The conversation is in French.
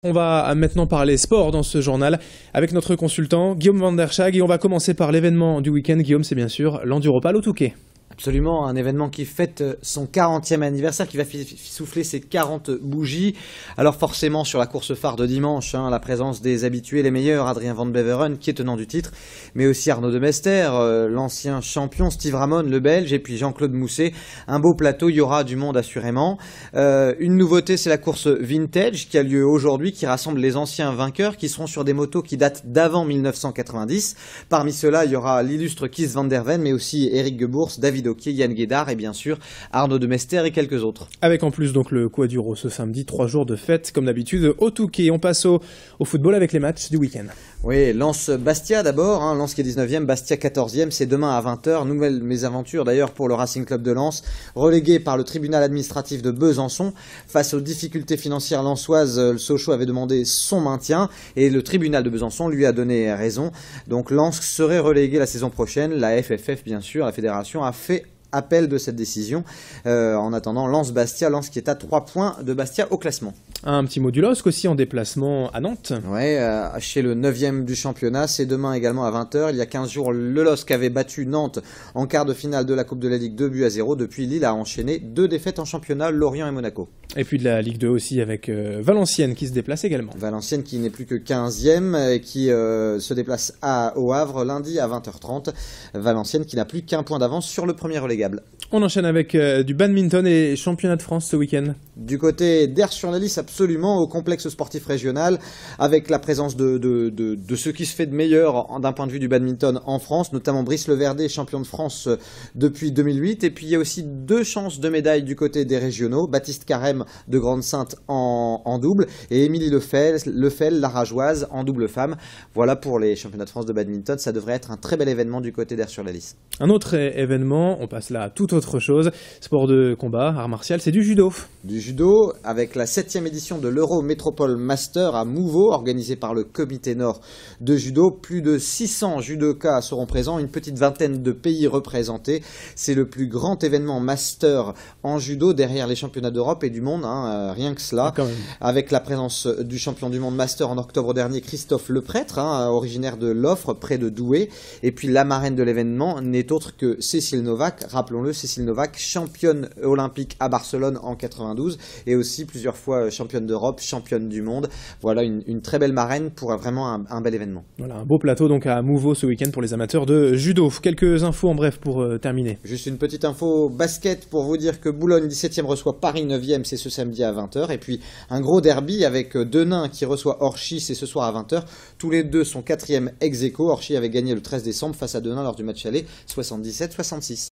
On va maintenant parler sport dans ce journal avec notre consultant Guillaume Van der Schaag et on va commencer par l'événement du week-end. Guillaume, c'est bien sûr l'Enduropal au Touquet. Absolument, un événement qui fête son 40e anniversaire, qui va souffler ses 40 bougies. Alors forcément, sur la course phare de dimanche, la présence des habitués, les meilleurs, Adrien Van Beveren, qui est tenant du titre, mais aussi Arnaud de Mester, l'ancien champion, Steve Ramon, le Belge, et puis Jean-Claude Mousset. Un beau plateau, il y aura du monde assurément. Une nouveauté, c'est la course Vintage, qui a lieu aujourd'hui, qui rassemble les anciens vainqueurs, qui seront sur des motos qui datent d'avant 1990. Parmi ceux-là, il y aura l'illustre Kees van der Ven, mais aussi Eric Geboers, David Okier, Yann Guédard et bien sûr Arnaud de Mester et quelques autres. Avec en plus donc le Quaduro ce samedi, 3 jours de fête comme d'habitude au Touquet. On passe au football avec les matchs du week-end. Oui, Lens-Bastia d'abord, Lens qui est 19e, Bastia 14e, c'est demain à 20h. Nouvelle mésaventure d'ailleurs pour le Racing Club de Lens, relégué par le tribunal administratif de Besançon. Face aux difficultés financières lensoises, le Sochaux avait demandé son maintien et le tribunal de Besançon lui a donné raison. Donc Lens serait relégué la saison prochaine. La FFF, bien sûr, la fédération, a fait appel de cette décision. En attendant, Lens-Bastia, Lens qui est à 3 points de Bastia au classement. Un petit mot du LOSC aussi en déplacement à Nantes. Ouais, chez le 9e du championnat, c'est demain également à 20h. Il y a 15 jours, le LOSC avait battu Nantes en quart de finale de la Coupe de la Ligue 2-0. Depuis, Lille a enchaîné 2 défaites en championnat, Lorient et Monaco. Et puis de la Ligue 2 aussi avec Valenciennes qui se déplace également. Valenciennes qui n'est plus que 15e et qui se déplace au Havre lundi à 20h30. Valenciennes qui n'a plus qu'un point d'avance sur le premier relégable. On enchaîne avec du badminton et championnat de France ce week-end. Du côté d'Ers-sur-la-Lys, absolument, au complexe sportif régional, avec la présence de ce qui se fait de meilleur d'un point de vue du badminton en France, notamment Brice Leverdet, champion de France depuis 2008. Et puis il y a aussi 2 chances de médaille du côté des régionaux, Baptiste Carême de Grande-Synthe en double et Émilie Lefel, la Rageoise, en double femme. Voilà pour les championnats de France de badminton, ça devrait être un très bel événement du côté d'Ers-sur-la-Lys. Un autre événement, on passe là à toute autre chose, sport de combat, art martial, c'est du judo. Du judo, avec la 7e édition de l'Euro Métropole Master à Mouveau, organisée par le Comité Nord de Judo. Plus de 600 judokas seront présents, une petite vingtaine de pays représentés. C'est le plus grand événement Master en judo derrière les championnats d'Europe et du monde, rien que cela. Avec la présence du champion du monde Master en octobre dernier, Christophe Leprêtre, originaire de l'Offre, près de Douai. Et puis la marraine de l'événement n'est autre que Cécile Novak, rappelons-le, Cécile Novak, championne olympique à Barcelone en 92 et aussi plusieurs fois championne d'Europe, championne du monde. Voilà une très belle marraine pour vraiment un bel événement. Voilà, un beau plateau donc à Mouveau ce week-end pour les amateurs de judo. Quelques infos en bref pour terminer. Juste une petite info basket pour vous dire que Boulogne 17e reçoit Paris 9e, c'est ce samedi à 20h. Et puis un gros derby avec Denain qui reçoit Orchy, c'est ce soir à 20h. Tous les deux sont 4e ex aequo. Orchy avait gagné le 13 décembre face à Denain lors du match aller 77-66.